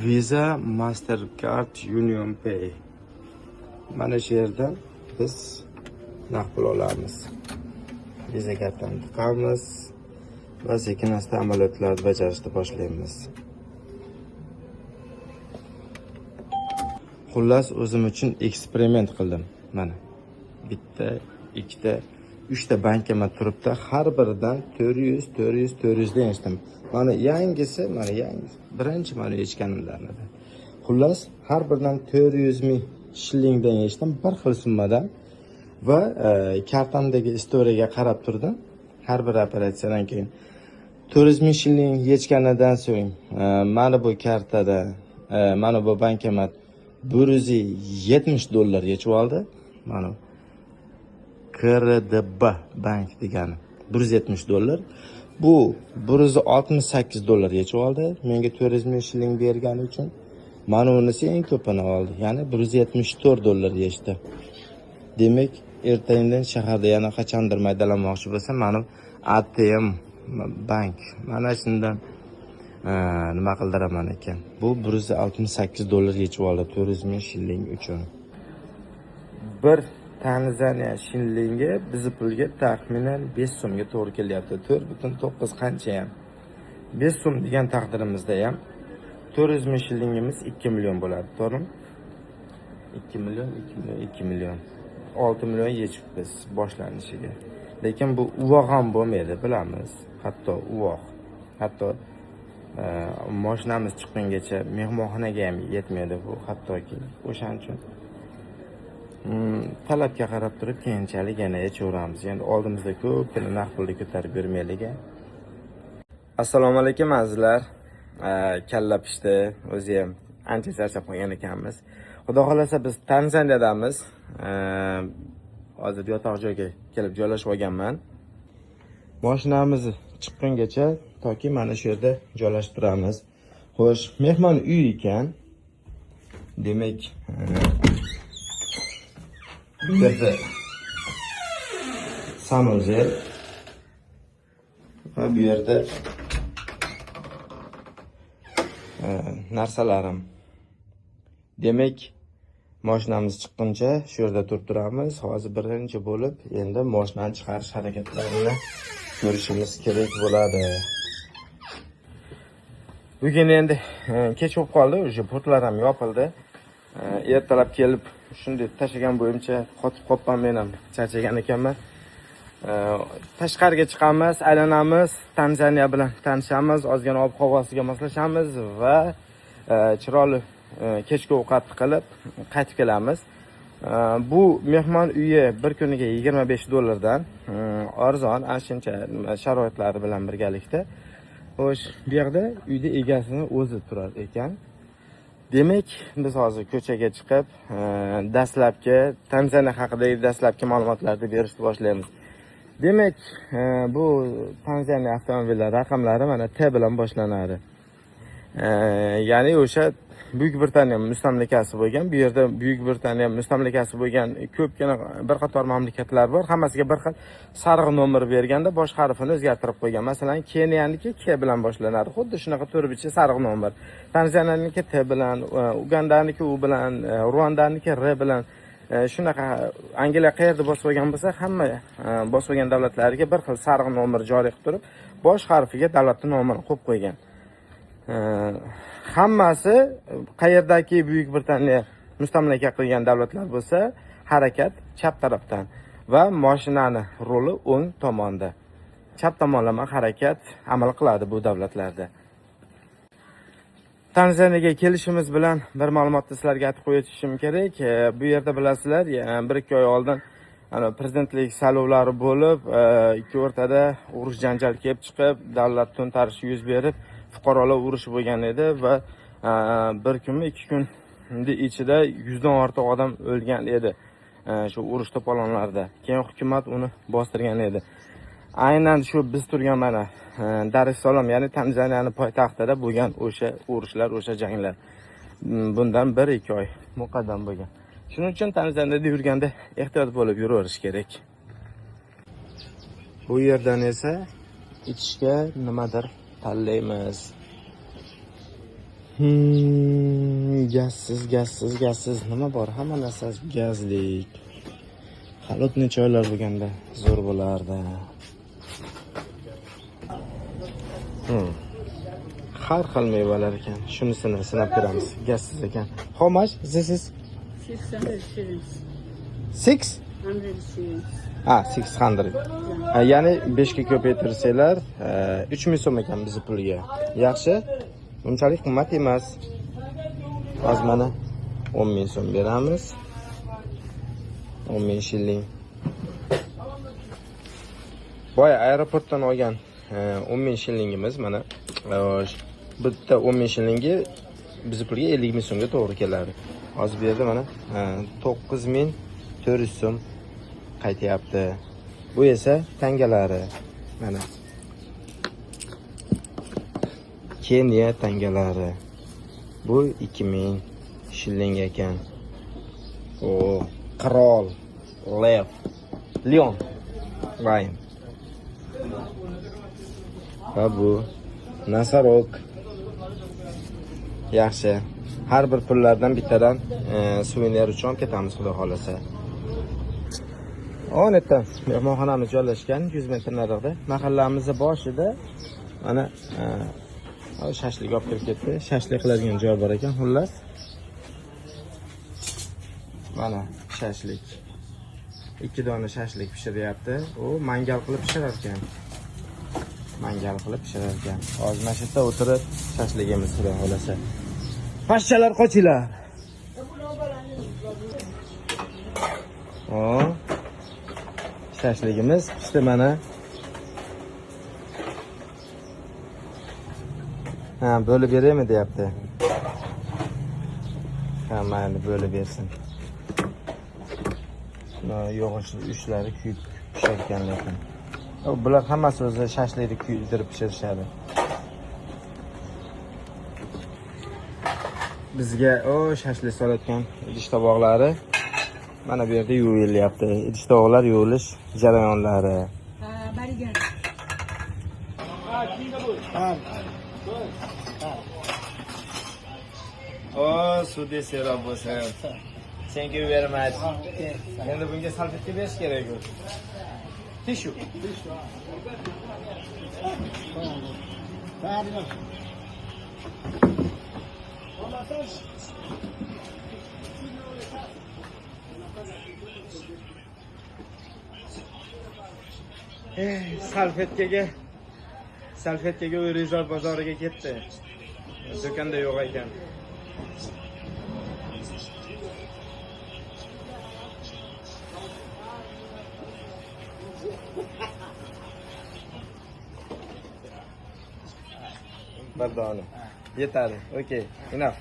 Visa, Mastercard, Union Pay. Mana shu yerdan biz naqd pul olamiz. Visa kartani tiqamiz va sekin-asta amaliyotlarni bajarishni boshlaymiz. Xullas, o'zim uchun eksperiment qildim. Mana bitta, ikkita, uchta bankomat turibdi. Har biridan 400 dan eshitdim. Mana yangisi. Birinchi mana eshitganimdan. Xullas, har biridan 400 ming shillingdan eshitdim, bir xil summadan va kartamdagi istoriyaga qarab turdim. Har bir operatsiyadan keyin 400 ming shilling yechganidan so'ng mana bu kartada, mana bu bankomat $170 yechib oldi. Mana KRDB bank degani $170. Bu $168 yechib oldi. Menga 400 ming shilling bergani uchun mana unisi eng ko'pini oldi. Ya'ni $174 yechdi. Demak, ertadan shaharda yana qachondir maydalanmoqchi bo'lsa, mana ATM bank mana shundan nima qildiraman ekan. Bu $168 yechib oldi 400 ming shilling uchun. Bir Tanzaniya shillingi bizni pulga taxminan 5 so'mga to'g'ri kelyapti. 4.9 qancha ham. 5 so'm degan taqdirimizda ham 400 ming shillingimiz 2 million bo'ladi, to'g'rimi? 2 million. 6 million yechibmiz boshlanishiga. Lekin bu uvoq ham bo'lmaydi, bilamiz. Hatto mashinamiz chiqqungacha mehmonxonaga ham yetmaydi bu, hattoki. O'shaning uchun talabga qarab turib keyinchalik yana yechaveramiz. Endi oldimizda ko'pgina naqd pulni ko'tarib bermaylik. Assalomu alaykum azizlar. Kalla pishdi. O'zi ham ancha charchab qolgan ekanmiz. Xudo xolasa biz Tanzaniyadamiz. Hozir yotoq joyga kelib joylashib olganman. Mashinamiz chiqqungacha toki mana shu yerda joylashib turamiz. Xo'sh, mehmon uy ekan. Demak, bu yerda sanuzel va bu yerda narsalarim. Demak, mashinamiz chiqquncha shu yerda turib-turamiz. Hozir birinchi bo'lib endi mashinani chiqarish harakatlarini ko'rishimiz kerak bo'ladi. Bugun endi kech bo'lib qoldi, o'sha portlar ham yopildi. Ertalab kelib shunday tashagan bo'yimcha qotib qolgan, men ham charchagan ekanman. Tashqariga chiqamiz, aylanamiz, Tanzaniya bilan tanishamiz, ozgina ob-havosiga moslashamiz va chiroyli kechki ovqat qilib qaytib kelamiz. Bu mehmon uyi bir kuniga $25 dan arzon, shuncha sharoitlari bilan birgalikda. Xo'sh, bu yerda uyda egasini o'zi turar ekan. Demak, biz hozir ko'chaga chiqib, dastlabki Tanzaniya haqidagi dastlabki ma'lumotlarni berishni boshlaymiz. Demak, bu Tanzaniya avtomobillar raqamlari mana T bilan boshlanadi. Ya'ni o'sha Buyuk Britaniya mustamlikasi bo'lgan, bu yerda Buyuk Britaniya mustamlikasi bo'lgan ko'pgina bir qator mamlakatlar bor. Hammasiga bir xil sariq nomer berganda bosh harfini o'zgartirib qo'ygan. Masalan, Keniyaniki K bilan boshlanadi. Xuddi shunaqa to'rtbichi sariq nomer. Tanzaniyaniki T bilan, Ugandaniki U bilan, Ruandaniki R bilan, shunaqa Angliya qayerda bosib olgan bo'lsa, hamma bosib olgan davlatlariga bir xil sariq nomer joriy qilib turib, bosh harfiga davlatning nomini qo'yib qo'ygan. Hammasi qayerdagi Buyuk Britaniya mustamlaka qilgan davlatlar bo'lsa, harakat chap tarafdan va mashinani roli o'ng tomonda. Chap tomonlama harakat amal qiladi bu davlatlarda. Tanzaniyaga kelishimiz bilan bir ma'lumotni sizlarga aytib qo'yishim kerak. Bu yerda bilasizlar, 1-2 oy oldin prezidentlik saylovlari bo'lib, ikki o'rtada urush janjal kelib chiqib, davlat to'ntarishi yuz berib, fuqarolar urushi bo'lgan edi va bir kunmi 2 kun ichida 100 dan ortiq odam o'lgan edi shu urush to'polonlarida. Keyin hukumat uni bostirgan edi. Aynan shu biz turgan mana Dar es Salaam, ya'ni Tanzaniyaning poytaxtida bo'lgan o'sha urushlar, o'sha janglar bundan 1-2 oy muqaddam bo'lgan. Shuning uchun Tanzaniyada yurganda ehtiyot bo'lib yuraverish kerak. Bu yerdan esa ichishga nimadir tanlaymiz. gazsiz nima bor? Hamma narsa gazlik. Halotni choylar bo'lganda zo'r bo'lardi. Har xil mevalar ekan. Shunisini sinab ko'ramiz. Gazsiz ekan. How much? This is 600 shillings. 6? 100 shillings. 600. Ya'ni 5 ga ko'paytirsanglar 3000 so'm ekan bizning pulga. Yaxshi. Bunchalik qimmat emas. Hozir mana 10000 so'm beramiz. 10000 shilling. Boya aeroportdan olgan 10000 shillingimiz mana. Bitta 10000 shillingi bizning pulga 50000 so'mga to'g'ri keladi. Hozir bu yerda mana 9400 so'm qaytyapti. Bu esa tangalari. Mana Keniya tangalari. Bu 2000 shilling ekan. O, qirol, lev, lion, lion. Va bu nasarok. Yaxshi. Har bir pullardan bittadan suvenir uchun olib ketamiz, xudo xolasa. Onetda mehmonxonamiz joylashgan 100 metr nariroqda. Mahallamizning boshida mana shashlik olib kirib ketdi. Shashlik qiladigan joy bor ekan, xullas. Mana shashlik. 2 dona shashlik pishiryapti. U mangal qilib pishirar ekan. Hozir mana shu yerda o'tirib shashligimiz xudo xolasa. Pashchalar qochinglar. Shashligimiz pishdi mana. Bo'lib beraymi deyapti. Mayli bo'lib bersin. Yog'och ushlari kuyib pishirgan lekin. Bular hammasi o'zi shashlikni kuydirib pishirishadi. Bizga shashlik solayotgan idish tovoqlari mana bu yerda yuvilyapti. Idish tovoqlar yuvilish jarayonlari. Barigan. Sudi serob bo'lsin. Thank you very much. Endi bunga salfetka berish kerak-ku. Tissue. Salfetkaga O'rizor bozoriga ketdi. Do'konda yo'q ekan. Bir dona. Yetadi. Okay, enough.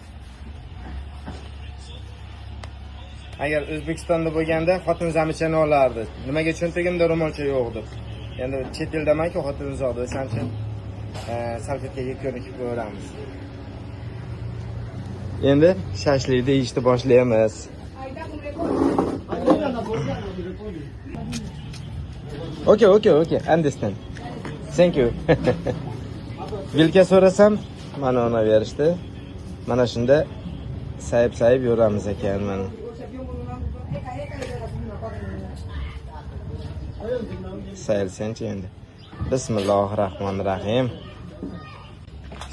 Agar O'zbekistonda bo'lganda xotin zamichani olardi. Nimaga cho'ntagimda ro'molcha yo'q deb. Endi chet eldamanku xotin uzoqda, o'shaning uchun salfetkaga ko'nikib ko'ramiz. Endi shashlikni yeyishni boshlaymiz. Okay, understand. Thank you. Vilka so'rasam, mana ona berishdi. Mana shunda sayib yuramiz ekan mana. Sayilsanchi endi. Bismillahirrohmanirrohim.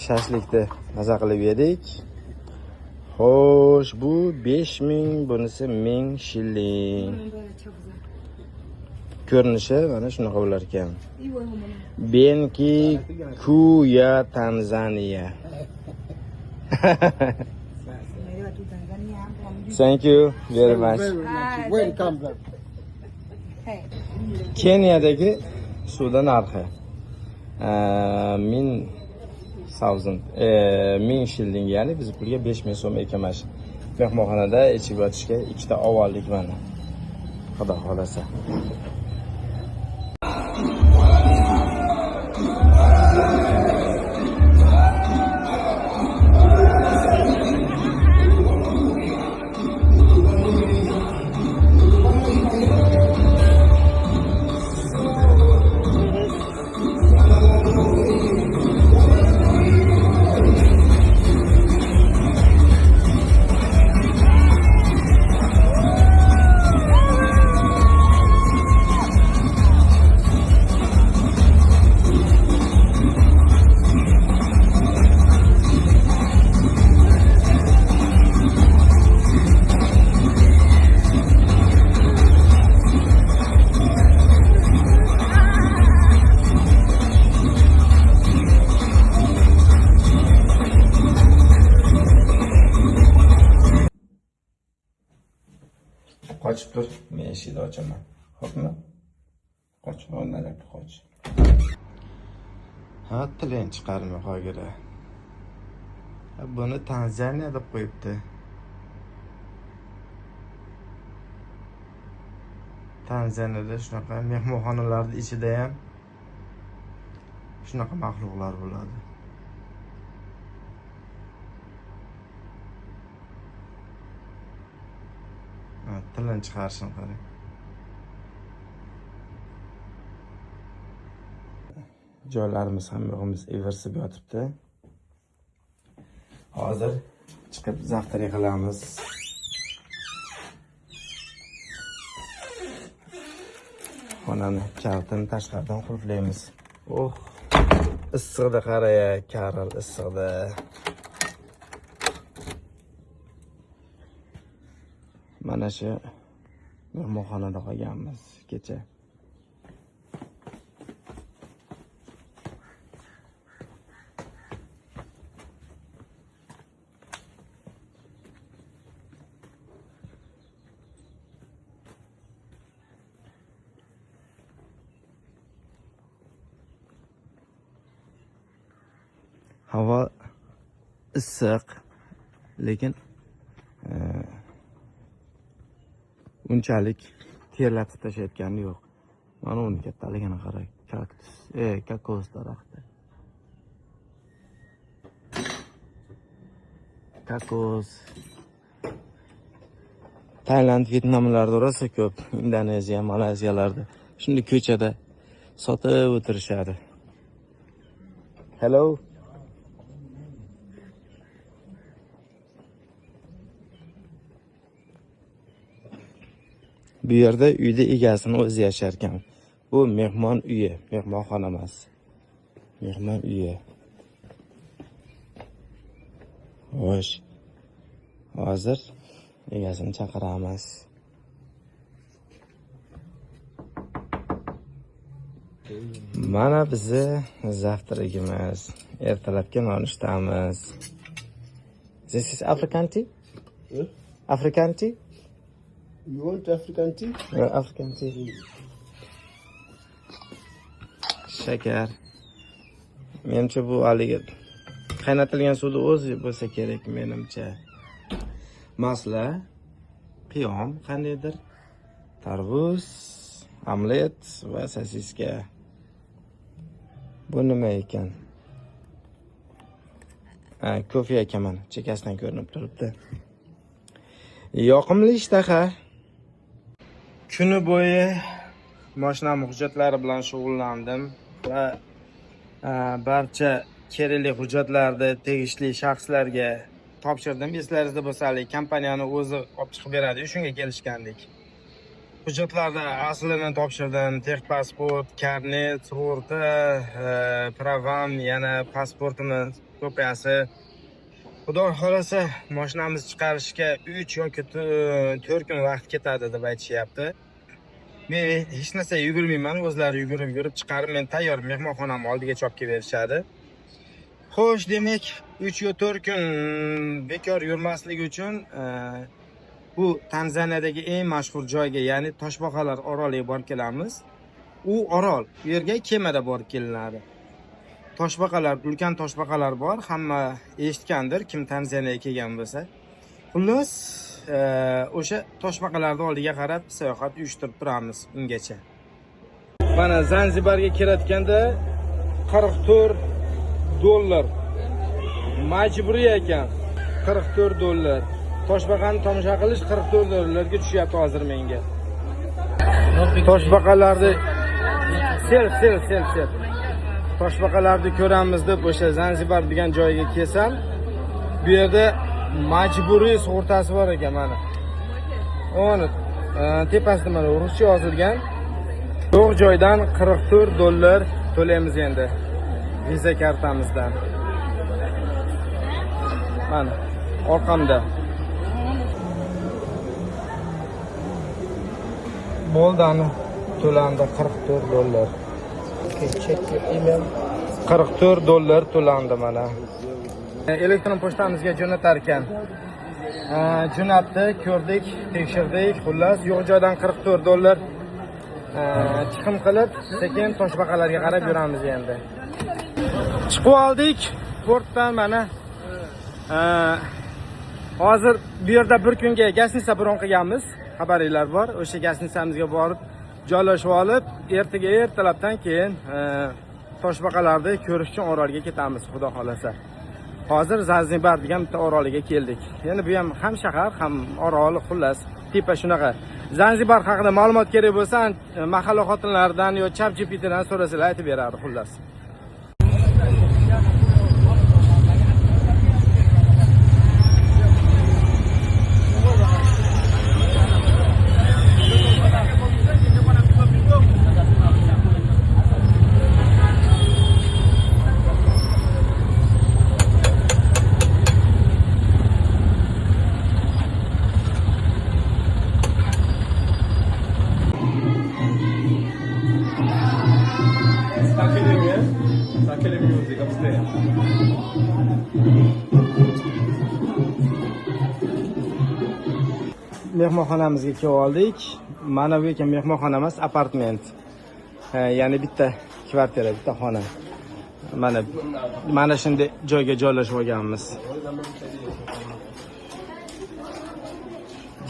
Shashlikni maza qilib yedik. Xo'sh, bu 5000, bunisi 1000 shilling. Ko'rinishi mana shunaqa bo'lar ekan. Benki Kuya Tanzania. Thank you very much. Welcome. Keniyadagi suvda narxi 1000 shilling, ya'ni biz pulga 5000 so'm ekan mana shu mehmonxonada ichib o'tishga ikkita ovollik mana. Xudo xolasa. ochib tur. Men eshikni ochaman. Xo'pmi? Qoch, o'rnalab qoch. Ha, tiling chiqarma qo'ygira. Buni Tanzaniya deb qo'yibdi. Tanzaniyada shunaqa mehmonxonalarning ichida ham shunaqa maxluqlar bo'ladi. Tilini chiqarishini qarang. Joylarimiz ham yo'g'imiz ivirsib yotibdi. Hozir chiqib zavtrak qilamiz. Xonani kalitini tashqaridan qulflaymiz. Oh, issiqda qaraya, Karol issiqda. Mana shu mehmonxonada qolganmiz kecha. Havo issiq, lekin unchalik terlatib tashlayotgani yo'q. Mana uni kattaligini qarang. Kaktus, kokos daraxti. Kokos. Tailand, Vyetnamlarda rosa ko'p, Indoneziya, Malayziyalarda shunday ko'chada sotib o'tirishadi. Hello. Bu yerda uyda egasini o'zi yashar ekan. Bu mehmon uyi, mehmonxona emas. Mehmon uyi. Xo'sh. Hozir egasini chaqiramiz. Mana bizni zavtragimiz. Ertalabki nonushtamiz. This is African tea? African tea? You want African tea? African tea. Shakar. Menimcha bu haligi qaynatilgan suvni o'zi bo'lsa kerak menimcha. Masla, qiyom, qandaydir tarvuz, omlet va sosiska. Bu nima ekan? Kofe ekaman, chekasidan ko'rinib turibdi. Yoqimli ishtaha. Kuni bo'yi mashinam hujjatlari bilan shug'ullandim va barcha kerakli hujjatlarni tegishli shaxslarga topshirdim. Eslaringizda bo'lsa, kompaniyani o'zi olib chiqib beradi, shunga kelishgandik. Hujjatlarda aslini topshirdim, texpasport, karnet, sug'urta, pravam, yana pasportimiz kopiyasi. Xudo xolasa mashinamizni chiqarishga 3 yoki 4 kun vaqt ketadi deb aytishyapti. Men hech narsa yugurmayman, o'zlari yugurib chiqarib, men tayyor mehmonxonam oldiga chopib berishadi. Xo'sh, demak, 3 yo 4 kun bekor yurmasligi uchun bu Tanzaniyadagi eng mashhur joyga, ya'ni Toshbaqalar oroliga borib kelamiz. U orol, bu yerga kemada borib kelinadi. Toshbaqalar, ulkan toshbaqalar bor, hamma eshitgandir, kim Tanzaniyaga kelgan bo'lsa. Xullas, o'sha toshbaqalarning oldiga qarab sayohat uyushtirib turamiz ungacha. Mana Zanzibarga kelayotganda $44 majburiy ekan. $44. Toshbaqani tomosha qilish $44 ga tushyapti hozir menga. Toshbaqalarni sel. Toshbaqalarni ko'ramiz deb o'sha Zanzibar degan joyga kelsam, bu yerda majburiy sug'urtasi bor ekan mana. Uni tepasida mana ruscha yozilgan. Yo'q joydan $44 to'laymiz endi viza kartamizdan. Mana orqamda. Boldani to'landi $44. Check your email. $44 to'landi mana. Elektron pochtamizga jo'natar ekan. jo'natdi, ko'rdik, tekshirdik. Xullas, yo'q joydan $44 chiqim qilib, sekin toshbaqalarga qarab yuramiz endi. Chiqib oldik portdan mana. Hozir bu yerda bir kunga gastnitsa bron qilganmiz. Xabaringlar bor. O'sha gastnitsamizga borib joylashib olib, ertalabdan keyin toshbaqalarni ko'rish uchun orolga ketamiz, xudo xolasa. Hozir Zanzibar degan bitta oroliga keldik. Endi bu ham shahar, ham orol, xullas, tipa shunaqa. Zanzibar haqida ma'lumot kerak bo'lsa, mahalla xotinlaridan yo ChatGPTdan so'rasalar aytib beradi, xullas. Mehmonxonamizga kelib oldik. Mana bu ekan mehmonxona emas, apartment. Ya'ni bitta kvartira, bitta xona. Mana shunday joyga joylashib olganmiz.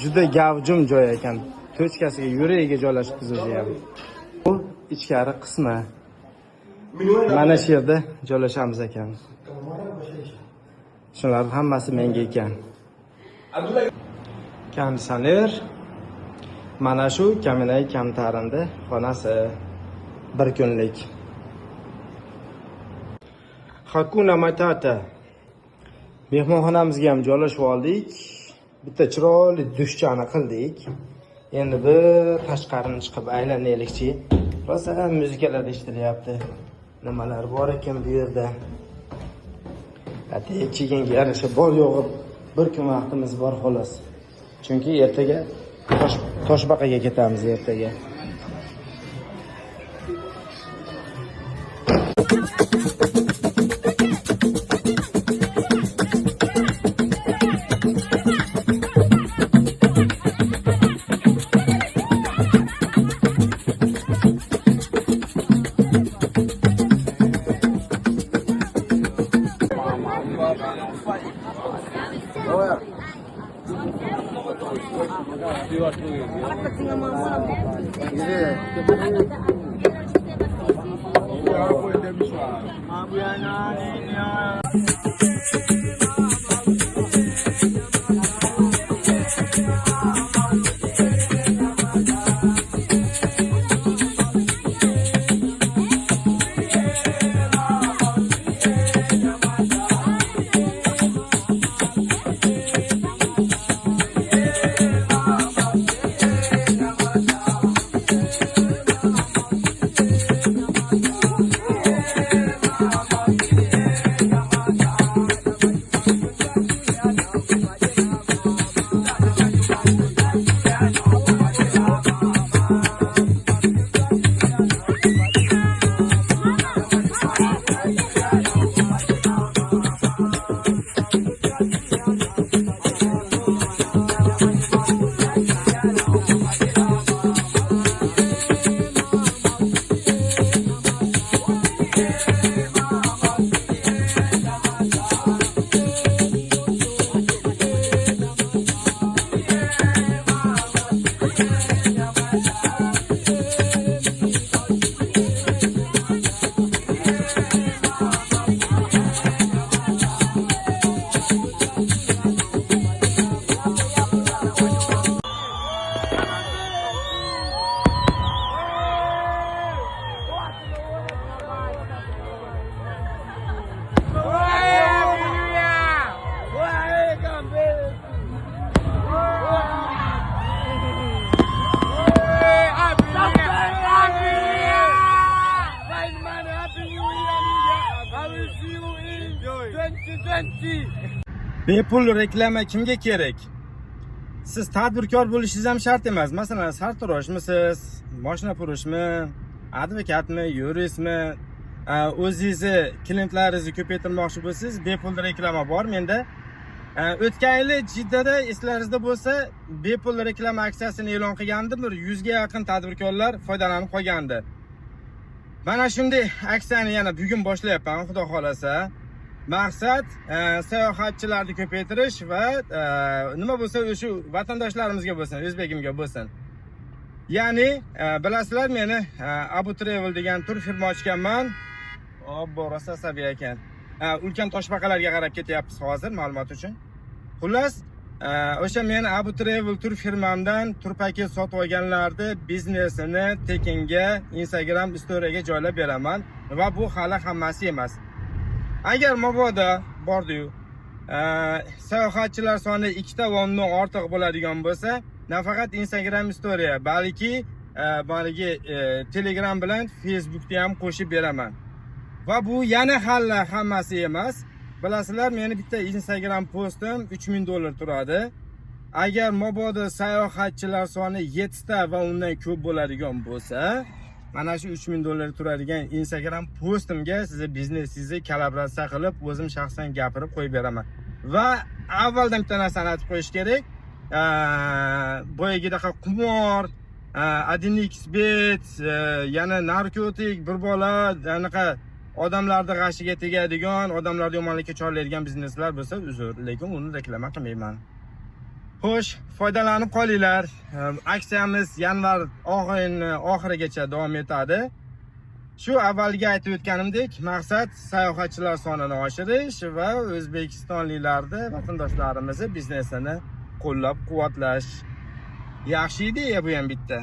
Juda gavjum joy ekan. To'chkasiga, yuragiga joylashibmiz o'zi ham. Bu ichkari qismi. Mana shu yerda joylashamiz ekan. Shular hammasi menga ekan. Konditsioner. Mana shu Kaminay Kamtarinda xonasi. Bir kunlik. Hakuna Matata. Mehmonxonamizga ham joylashib oldik. Bitta chiroyli dushchani qildik. Endi bir tashqarini chiqib aylanaylikchi. Rosa muzikalar eshitilyapti. Nimalar bor ekan bu yerda. Ateş cheganga yarasha bor yo'g'i bir kun vaqtimiz bor xolos. Chunki ertaga Toshbaqaga ketamiz ertaga. Bepul reklama kimga kerak? Siz tadbirkor bo'lishingiz ham shart emas. Masalan, sartaroshmisiz, mashina furushmi, advokatmi, yuristmi, o'zingizni klientlaringizni ko'paytirmoqchi bo'lsangiz, bepul reklama bor menda. O'tgan yili Jiddada eslaringizda bo'lsa, bepul reklama aksiyasini e'lon qilgandim. 100 ga yaqin tadbirkorlar foydalanib qolgandi. Mana shunday aksiyani yana bugun boshlayapman, xudo xolasa. Maqsad sayohatchilarni ko'paytirish va nima bo'lsa o'sha vatandoshlarimizga bo'lsin, o'zbegimga bo'lsin. Ya'ni bilasizlar, meni Abu Travel degan tur firma ochganman. Obbo, rosa sabiy ekan. Ulkan toshbaqalarga qarab ketyapmiz hozir, ma'lumot uchun. Xullas, o'sha men Abu Travel tur firmamdan tur paket sotib olganlarni biznesini tekinga Instagram storyga joylab beraman va bu hali hammasi emas. Agar mabodo bordi-yu, sayohatchilar soni 2 ta va undan ortiq bo'ladigan bo'lsa, nafaqat Instagram story, balki balki Telegram bilan Facebookda ham qo'shib beraman. Va bu yana hali hammasi emas. Bilasizlar, meni bitta Instagram postim $3000 turadi. Agar mabodo sayohatchilar soni 7 ta va undan ko'p bo'ladigan bo'lsa, mana shu $3000 turadigan Instagram postimga sizni biznesingizni kollaboratsiya qilib, o'zim shaxsan gapirib qo'yib beraman. Va avvaldan bitta narsani aytib qo'yish kerak. Boyagidaqa qumor, AdinXBet, yana narkotik, bir bola, anaqa odamlarni g'ashiga tegadigan, odamlarni yomonlikka chorlaydigan bizneslar bo'lsa, uzr, lekin uni reklama qilmayman. Xo'sh, foydalanib qolinglar. Aksiyamiz yanvar oxirigacha davom etadi. Shu avvalgi aytib o'tganimdek, maqsad sayohatchilar sonini oshirish va o'zbekistonliklarni, vatandoshlarimizni biznesini qo'llab-quvvatlash. Yaxshi ideya bu ham bitta.